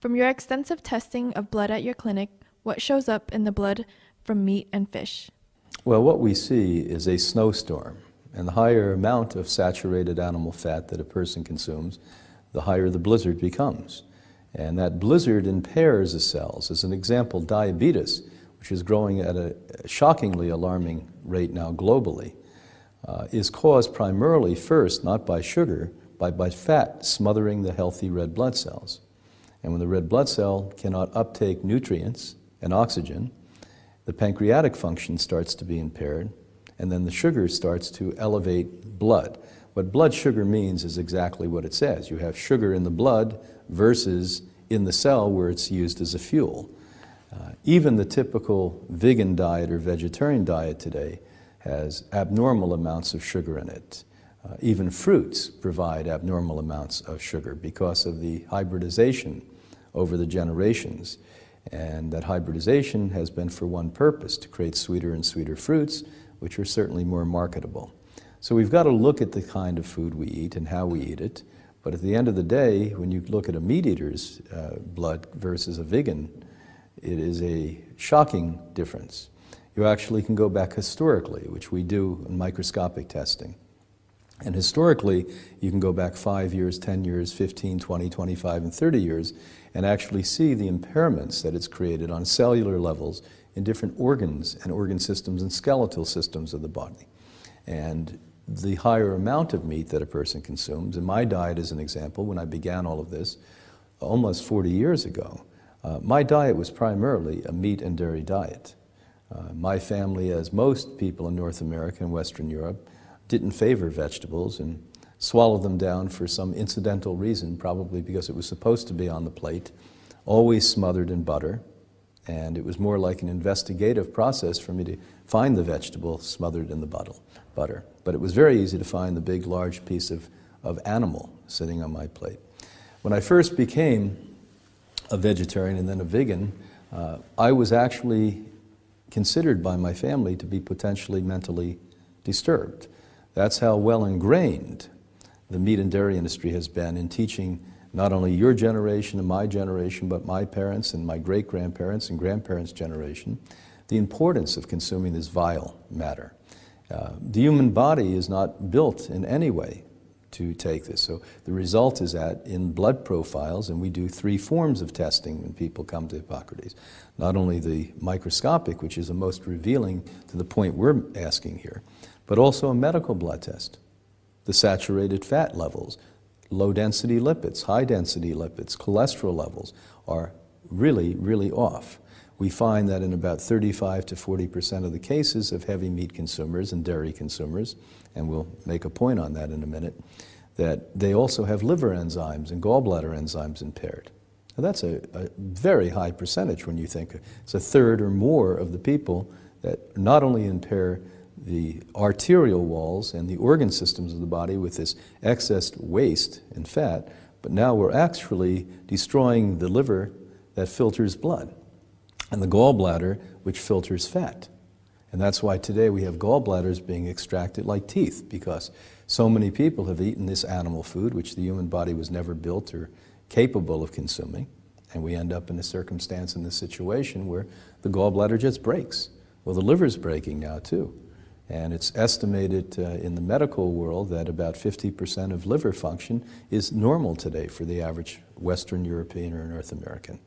From your extensive testing of blood at your clinic, what shows up in the blood from meat and fish? Well, what we see is a snowstorm, and the higher amount of saturated animal fat that a person consumes, the higher the blizzard becomes. And that blizzard impairs the cells. As an example, diabetes, which is growing at a shockingly alarming rate now globally, is caused primarily first not by sugar, but by fat smothering the healthy red blood cells. And when the red blood cell cannot uptake nutrients and oxygen, the pancreatic function starts to be impaired, and then the sugar starts to elevate blood. What blood sugar means is exactly what it says. You have sugar in the blood versus in the cell where it's used as a fuel. Even the typical vegan diet or vegetarian diet today has abnormal amounts of sugar in it. Even fruits provide abnormal amounts of sugar because of the hybridization over the generations. And that hybridization has been for one purpose, to create sweeter and sweeter fruits, which are certainly more marketable. So we've got to look at the kind of food we eat and how we eat it. But at the end of the day, when you look at a meat eater's blood versus a vegan, it is a shocking difference. You actually can go back historically, which we do in microscopic testing. And historically, you can go back 5 years, 10 years, 15, 20, 25, and 30 years, and actually see the impairments that it's created on cellular levels in different organs and organ systems and skeletal systems of the body. And the higher amount of meat that a person consumes, in my diet as an example, when I began all of this almost 40 years ago, my diet was primarily a meat and dairy diet. My family, as most people in North America and Western Europe, didn't favor vegetables and swallowed them down for some incidental reason, probably because it was supposed to be on the plate, always smothered in butter. And it was more like an investigative process for me to find the vegetable smothered in the butter. But it was very easy to find the big, large piece of animal sitting on my plate. When I first became a vegetarian and then a vegan, I was actually considered by my family to be potentially mentally disturbed. That's how well ingrained the meat and dairy industry has been in teaching not only your generation and my generation, but my parents and my great-grandparents and grandparents' generation, the importance of consuming this vile matter. The human body is not built in any way to take this. So the result is that in blood profiles, and we do 3 forms of testing when people come to Hippocrates, not only the microscopic, which is the most revealing to the point we're asking here, but also a medical blood test. The saturated fat levels, low-density lipids, high-density lipids, cholesterol levels are really, really off. We find that in about 35 to 40% of the cases of heavy meat consumers and dairy consumers, and we'll make a point on that in a minute, that they also have liver enzymes and gallbladder enzymes impaired. Now that's a very high percentage when you think it's a third or more of the people that not only impair the arterial walls and the organ systems of the body with this excess waste and fat, but now we're actually destroying the liver that filters blood and the gallbladder which filters fat. And that's why today we have gallbladders being extracted like teeth, because so many people have eaten this animal food which the human body was never built or capable of consuming, and we end up in a circumstance in this situation where the gallbladder just breaks. Well, the liver's breaking now too. And it's estimated in the medical world that about 50% of liver function is normal today for the average Western European or North American.